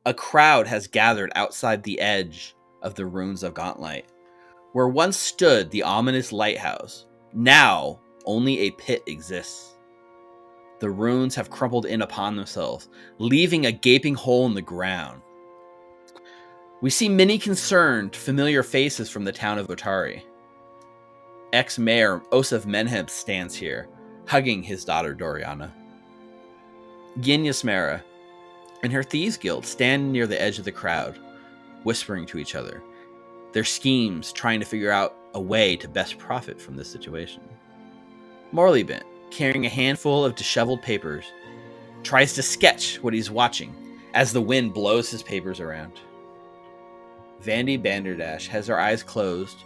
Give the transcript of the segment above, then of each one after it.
A crowd has gathered outside the edge of the ruins of Gauntlet, where once stood the ominous lighthouse. Now, only a pit exists. The ruins have crumpled in upon themselves, leaving a gaping hole in the ground. We see many concerned, familiar faces from the town of Otari. Ex-mayor Osef Menheb stands here, hugging his daughter Doriana. Ginyasmera and her thieves guild stand near the edge of the crowd, whispering to each other, their schemes trying to figure out a way to best profit from this situation. Morleyben, carrying a handful of disheveled papers, tries to sketch what he's watching as the wind blows his papers around. Vandy Banderdash has her eyes closed,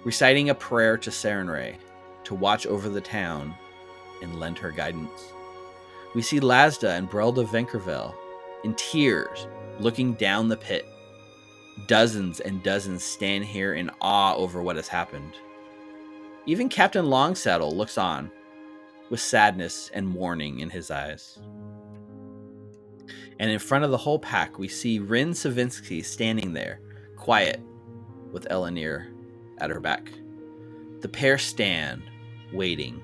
reciting a prayer to Sarenrae to watch over the town and lend her guidance. We see Lasda and Brelda Venkervel in tears looking down the pit. Dozens and dozens stand here in awe over what has happened. Even Captain Longsaddle looks on with sadness and mourning in his eyes. And in front of the whole pack, we see Rin Savinsky standing there, quiet, with Elenir at her back. The pair stand, waiting,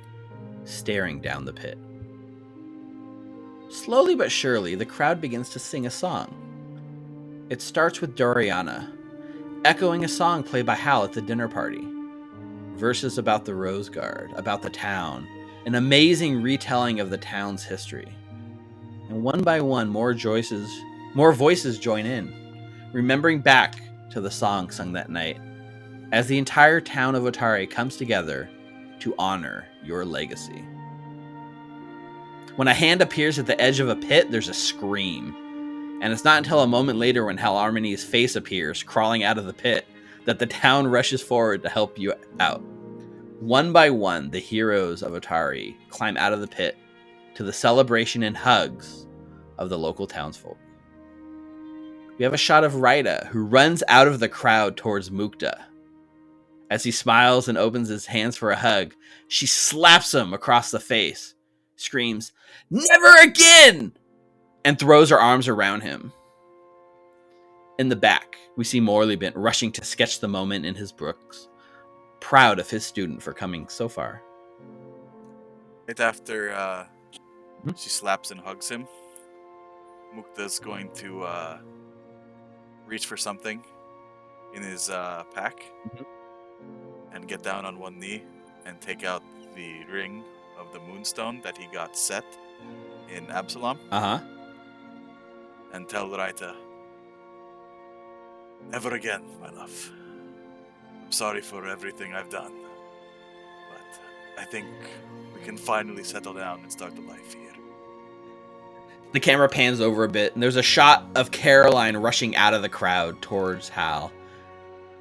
staring down the pit. Slowly but surely, the crowd begins to sing a song. It starts with Doriana, echoing a song played by Hal at the dinner party. Verses about the Rose Guard, about the town, an amazing retelling of the town's history. And one by one, more voices join in, remembering back to the song sung that night, as the entire town of Otari comes together to honor your legacy. When a hand appears at the edge of a pit, there's a scream. And it's not until a moment later when Hal Armony's face appears, crawling out of the pit, that the town rushes forward to help you out. One by one, the heroes of Otari climb out of the pit to the celebration and hugs of the local townsfolk. We have a shot of Raida, who runs out of the crowd towards Mukta. As he smiles and opens his hands for a hug, she slaps him across the face, screams, "Never again!" and throws her arms around him. In the back, we see Morleyben rushing to sketch the moment in his books, proud of his student for coming so far. Right after she slaps and hugs him, Mukta's going to reach for something in his pack and get down on one knee and take out the ring of the moonstone that he got set in Absalom. And tell Raita, "Never again, my love. I'm sorry for everything I've done, but I think we can finally settle down and start a life here." The camera pans over a bit, and there's a shot of Caroline rushing out of the crowd towards Hal.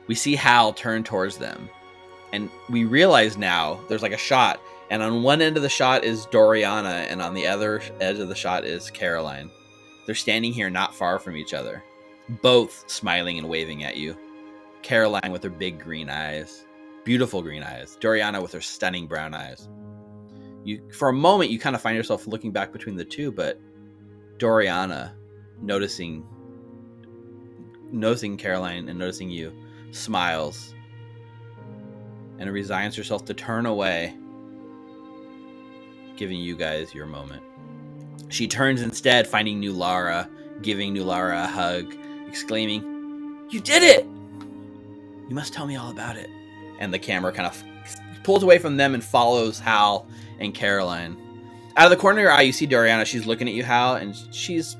We see Hal turn towards them, and we realize now there's like a shot, and on one end of the shot is Doriana, and on the other edge of the shot is Caroline. They're standing here not far from each other, both smiling and waving at you. Caroline with her big green eyes, beautiful green eyes. Doriana with her stunning brown eyes. For a moment, you kind of find yourself looking back between the two, but Doriana, noticing Caroline and noticing you, smiles and resigns herself to turn away, giving you guys your moment. She turns instead, finding Nulra, giving Nulra a hug, exclaiming, "You did it! You must tell me all about it." And the camera kind of pulls away from them and follows Hal and Caroline. Out of the corner of your eye, you see Doriana. She's looking at you, Hal, and she's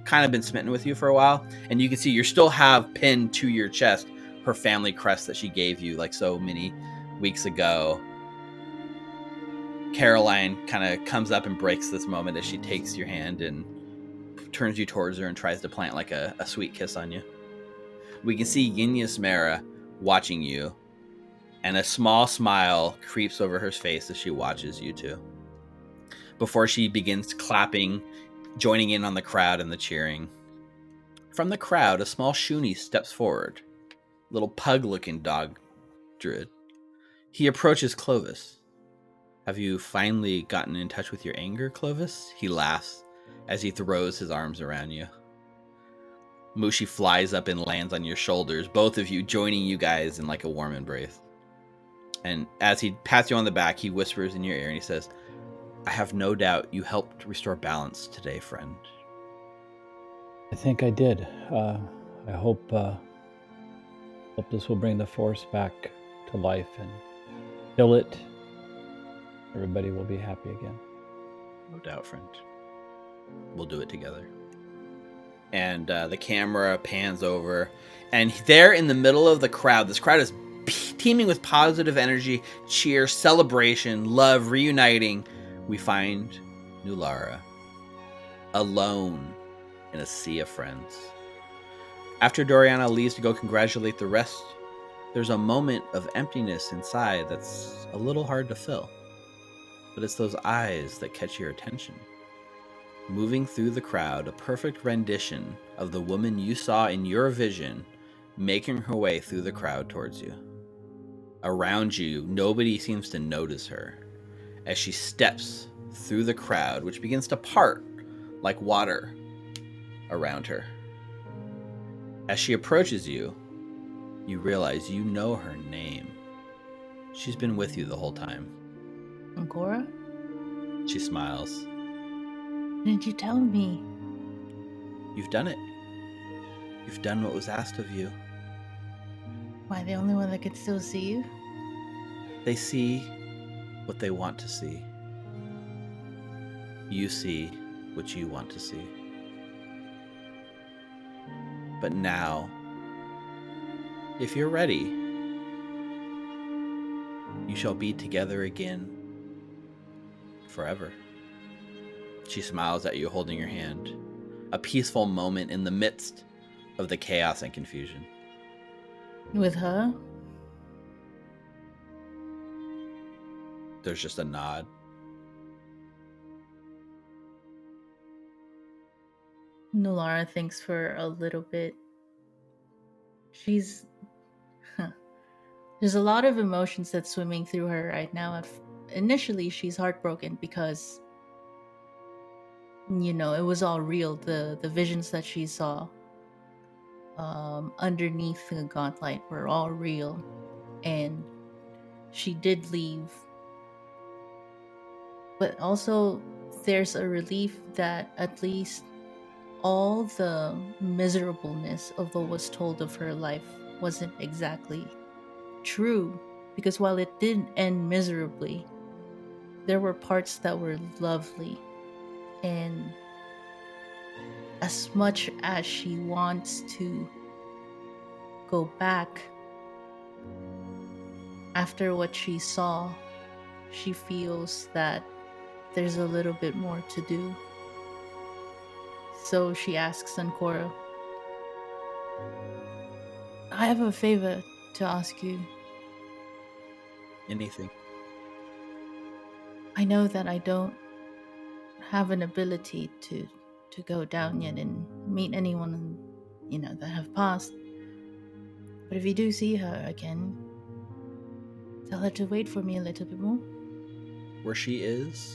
kind of been smitten with you for a while. And you can see you still have pinned to your chest her family crest that she gave you like so many weeks ago. Caroline kind of comes up and breaks this moment as she takes your hand and turns you towards her and tries to plant like a sweet kiss on you. We can see Ginyasmera watching you, and a small smile creeps over her face as she watches you two, before she begins clapping, joining in on the crowd and the cheering. From the crowd, a small Shuni steps forward, little pug-looking dog druid. He approaches Clovis. "Have you finally gotten in touch with your anger, Clovis?" He laughs as he throws his arms around you. Mushi flies up and lands on your shoulders, both of you joining you guys in like a warm embrace. And as he pats you on the back, he whispers in your ear and he says, I have no doubt you helped restore balance today, friend. I think I did. I hope this will bring the force back to life and kill it. Everybody will be happy again. No doubt, friend. We'll do it together. And the camera pans over, and there in the middle of the crowd, this crowd is teeming with positive energy, cheer, celebration, love, reuniting. We find Nulra alone in a sea of friends. After Doriana leaves to go congratulate the rest, there's a moment of emptiness inside that's a little hard to fill. But it's those eyes that catch your attention. Moving through the crowd, a perfect rendition of the woman you saw in your vision, making her way through the crowd towards you. Around you, nobody seems to notice her as she steps through the crowd, which begins to part like water around her. As she approaches you, you realize you know her name. She's been with you the whole time. Ancora? She smiles. Didn't you tell me? You've done it. You've done what was asked of you. Am I the only one that could still see you? They see what they want to see. You see what you want to see. But now, if you're ready, you shall be together again forever. She smiles at you, holding your hand. A peaceful moment in the midst of the chaos and confusion. With her? There's just a nod. Nulra thinks for a little bit. She's... There's a lot of emotions that's swimming through her right now. Initially, she's heartbroken because, you know, it was all real. The visions that she saw underneath the gauntlet were all real. And she did leave. But also, there's a relief that at least all the miserableness of what was told of her life wasn't exactly true, because while it didn't end miserably, there were parts that were lovely. And as much as she wants to go back after what she saw, she feels that there's a little bit more to do. So she asks Ancora, I have a favor to ask you. Anything. I know that I don't have an ability to go down yet and meet anyone, you know, that have passed. But if you do see her again, tell her to wait for me a little bit more. Where she is,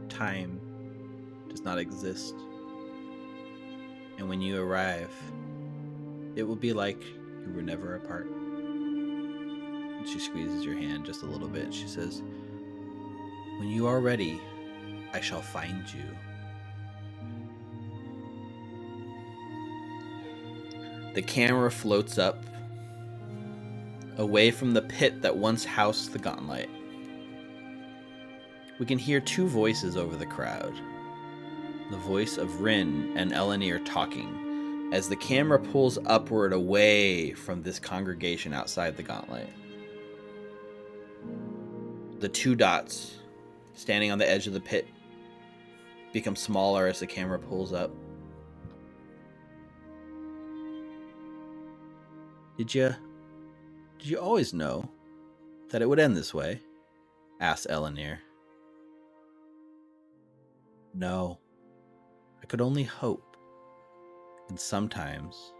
time does not exist. And when you arrive, it will be like you were never apart. And she squeezes your hand just a little bit. She says, when you are ready, I shall find you. The camera floats up, away from the pit that once housed the gauntlet. We can hear two voices over the crowd. The voice of Rin and Elenir talking, as the camera pulls upward away from this congregation outside the gauntlet. The two dots standing on the edge of the pit become smaller as the camera pulls up. Did you always know that it would end this way? Asked Elenir. No, I could only hope. And sometimes,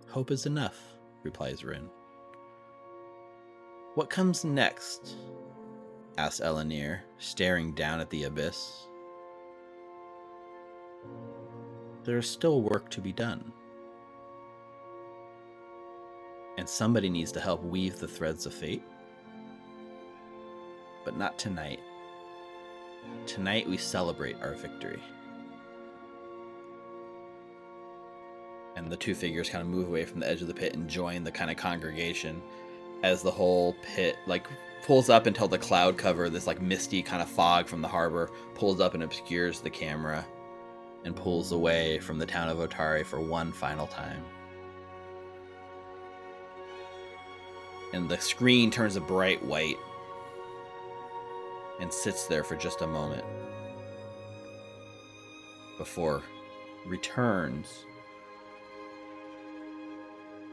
hope is enough, replies Rin. What comes next? Asks Elenir, staring down at the abyss. there's still work to be done. And somebody needs to help weave the threads of fate. But not tonight. Tonight we celebrate our victory. And the two figures kind of move away from the edge of the pit and join the kind of congregation as the whole pit pulls up until the cloud cover, this misty kind of fog from the harbor, pulls up and obscures the camera and pulls away from the town of Otari for one final time. And the screen turns a bright white and sits there for just a moment before returns.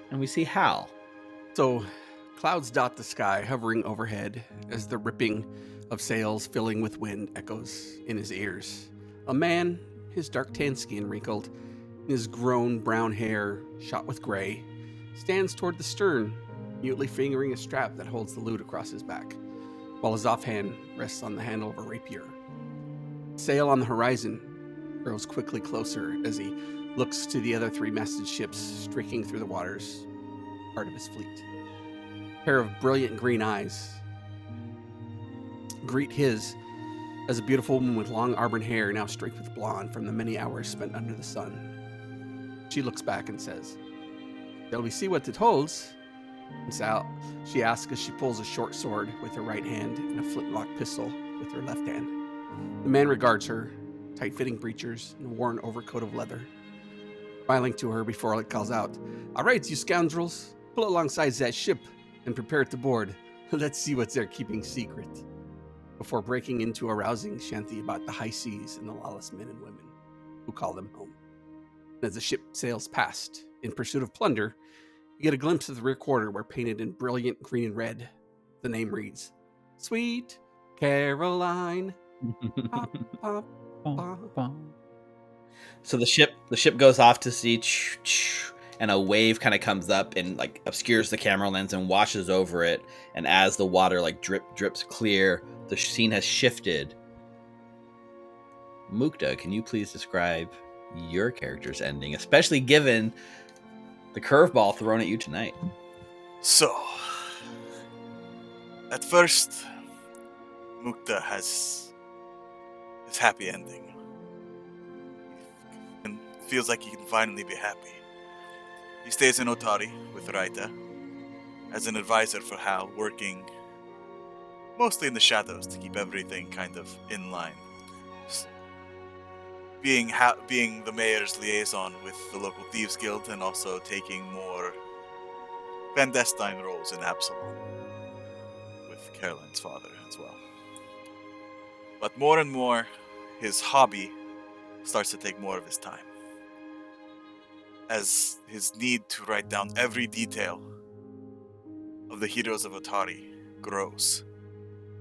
And we see Hal. So, clouds dot the sky, hovering overhead as the ripping of sails filling with wind echoes in his ears. A man, his dark tan skin wrinkled, and his grown brown hair shot with gray, stands toward the stern, mutely fingering a strap that holds the loot across his back, while his offhand rests on the handle of a rapier. Sail on the horizon grows quickly closer as he looks to the other 3 masted ships streaking through the waters, part of his fleet. A pair of brilliant green eyes greet his as a beautiful woman with long auburn hair now streaked with blonde from the many hours spent under the sun. She looks back and says, "Shall we see what it holds?" And Sal, she asks as she pulls a short sword with her right hand and a flintlock pistol with her left hand. The man regards her, tight-fitting breeches and a worn overcoat of leather, smiling to her before it calls out, "All right, you scoundrels, pull alongside that ship and prepare to board. Let's see what they're keeping secret," before breaking into a rousing shanty about the high seas and the lawless men and women who call them home. As the ship sails past, in pursuit of plunder, you get a glimpse of the rear quarter where, painted in brilliant green and red, the name reads, "Sweet Caroline." Pop, pop, pop. So the ship goes off to sea, and a wave kind of comes up and obscures the camera lens and washes over it. And as the water drips clear, the scene has shifted. Mukta, can you please describe your character's ending, especially given the curveball thrown at you tonight? So, at first, Mukta has his happy ending. And feels like he can finally be happy. He stays in Otari with Raita as an advisor for Hal, working mostly in the shadows to keep everything kind of in line. Being the mayor's liaison with the local thieves guild, and also taking more clandestine roles in Absalom with Caroline's father as well. But more and more, his hobby starts to take more of his time, as his need to write down every detail of the Heroes of Otari grows,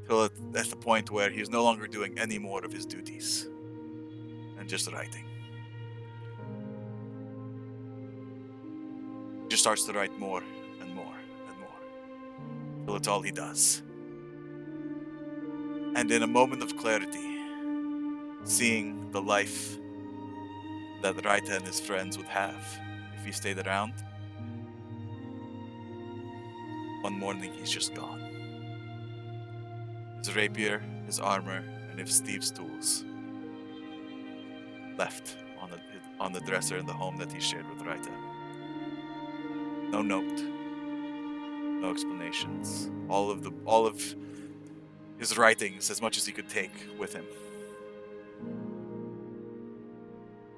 till at the point where he's no longer doing any more of his duties and just writing. He just starts to write more and more and more, till it's all he does. And in a moment of clarity, seeing the life that Raita and his friends would have if he stayed around, one morning he's just gone. His rapier, his armor, and his thieves' tools left on the dresser in the home that he shared with Raita. No note, no explanations. All of his writings, as much as he could take with him,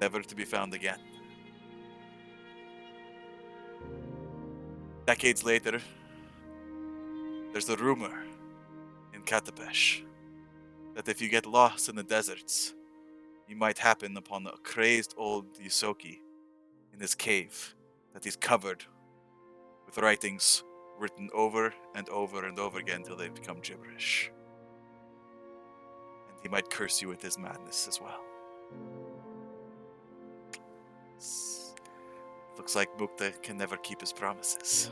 never to be found again. Decades later, there's a rumor in Katapesh that if you get lost in the deserts, you might happen upon a crazed old Yusoki in his cave that he's covered with writings written over and over and over again until they become gibberish. And he might curse you with his madness as well. Looks like Mukta can never keep his promises.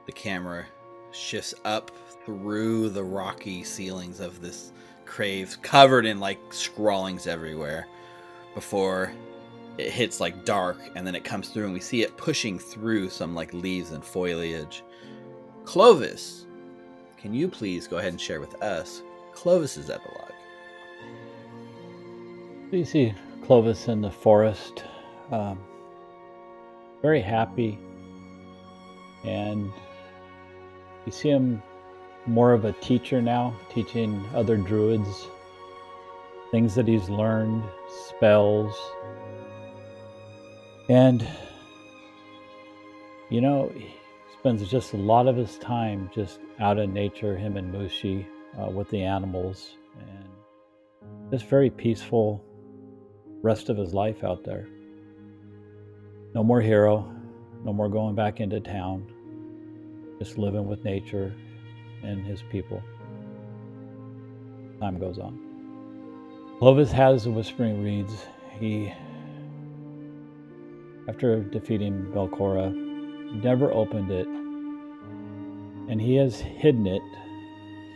The camera shifts up through the rocky ceilings of this cave, covered in scrawlings everywhere, before it hits like dark, and then it comes through, and we see it pushing through some like leaves and foliage. Clovis, can you please go ahead and share with us Clovis's epilogue? So you see Clovis in the forest, very happy, and you see him more of a teacher now, teaching other druids things that he's learned, spells. And, you know, he spends just a lot of his time just out in nature, him and Mushi, with the animals, and just very peaceful rest of his life out there. No more hero, no more going back into town, just living with nature and his people. Time goes on. Clovis has the Whispering Reeds. He, after defeating Belcora, never opened it, and he has hidden it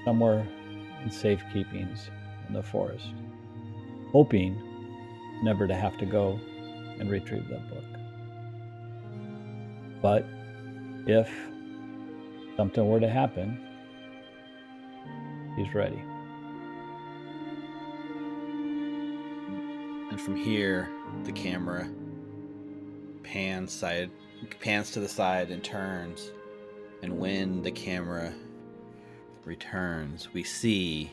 somewhere in safekeepings in the forest, hoping never to have to go and retrieve that book. But if something were to happen, he's ready. And from here, the camera pans to the side and turns. And when the camera returns, we see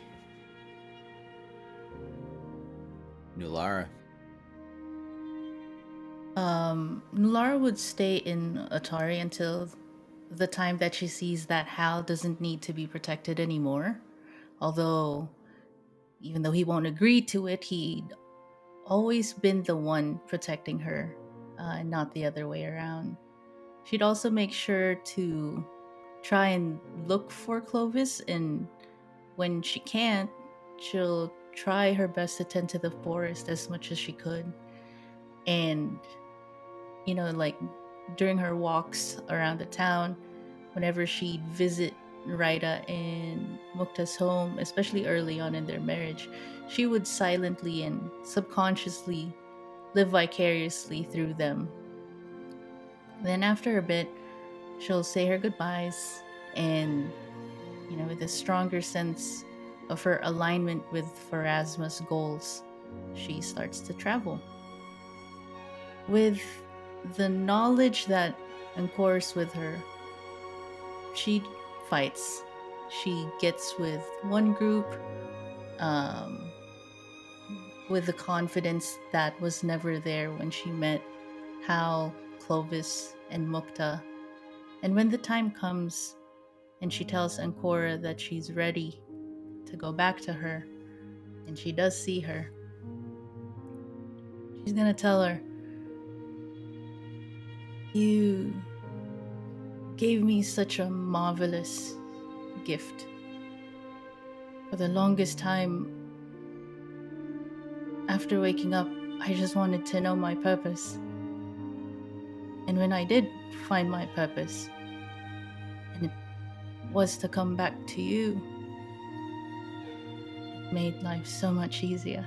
Nulra. Nulra would stay in Otari until the time that she sees that Hal doesn't need to be protected anymore. Although, even though he won't agree to it, he'd always been the one protecting her, and not the other way around. She'd also make sure to try and look for Clovis, and when she can't, she'll try her best to tend to the forest as much as she could. And, you know, like during her walks around the town, whenever she'd visit Raida and Mukta's home, especially early on in their marriage, she would silently and subconsciously live vicariously through them. Then after a bit, she'll say her goodbyes, and, you know, with a stronger sense of her alignment with Pharasma's goals, she starts to travel. With the knowledge that Ancor's with her, she fights. She gets with one group, with the confidence that was never there when she met Hal, Clovis, and Mukta. And when the time comes and she tells Ancora that she's ready to go back to her, and she does see her, she's gonna tell her, "You gave me such a marvelous gift. For the longest time, after waking up, I just wanted to know my purpose. And when I did find my purpose, and it was to come back to you, it made life so much easier.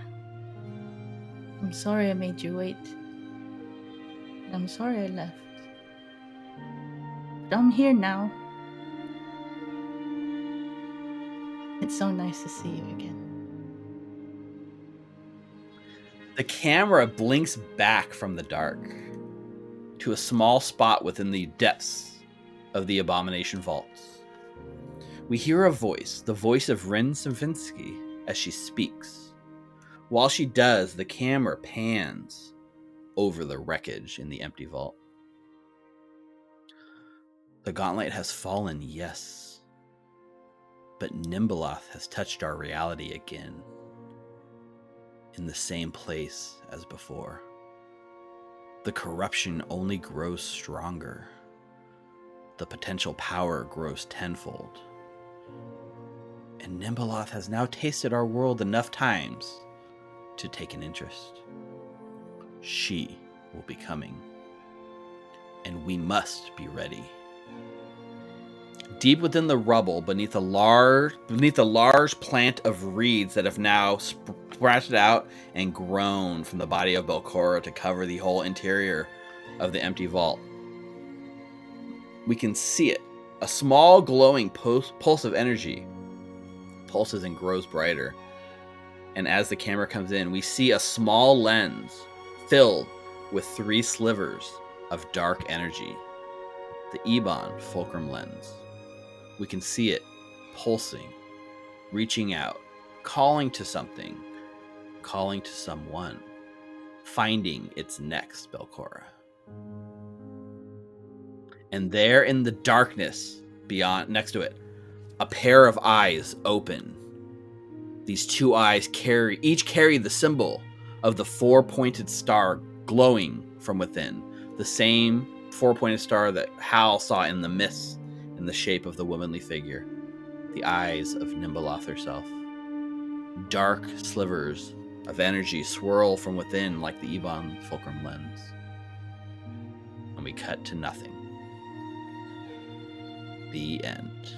I'm sorry I made you wait. And I'm sorry I left. But I'm here now. It's so nice to see you again." The camera blinks back from the dark to a small spot within the depths of the Abomination Vaults. We hear a voice, the voice of Rin Savinsky, as she speaks. While she does, the camera pans over the wreckage in the empty vault. The gauntlet has fallen, yes, but Nimbaloth has touched our reality again, in the same place as before. The corruption only grows stronger. The potential power grows tenfold. And Nimbaloth has now tasted our world enough times to take an interest. She will be coming, and we must be ready. Deep within the rubble, beneath a large plant of reeds that have now sprouted out and grown from the body of Belcora to cover the whole interior of the empty vault. We can see it. A small glowing pulse of energy pulses and grows brighter. And as the camera comes in, we see a small lens filled with 3 slivers of dark energy. The Ebon Fulcrum lens. We can see it pulsing, reaching out, calling to something, calling to someone, finding its next Belcora. And there in the darkness beyond, next to it, a pair of eyes open. These 2 eyes each carry the symbol of the 4-pointed star glowing from within. The same 4-pointed star that Hal saw in the mist in the shape of the womanly figure. The eyes of Nimbaloth herself. Dark slivers of energy swirl from within like the Ebon Fulcrum lens. And we cut to nothing. The end.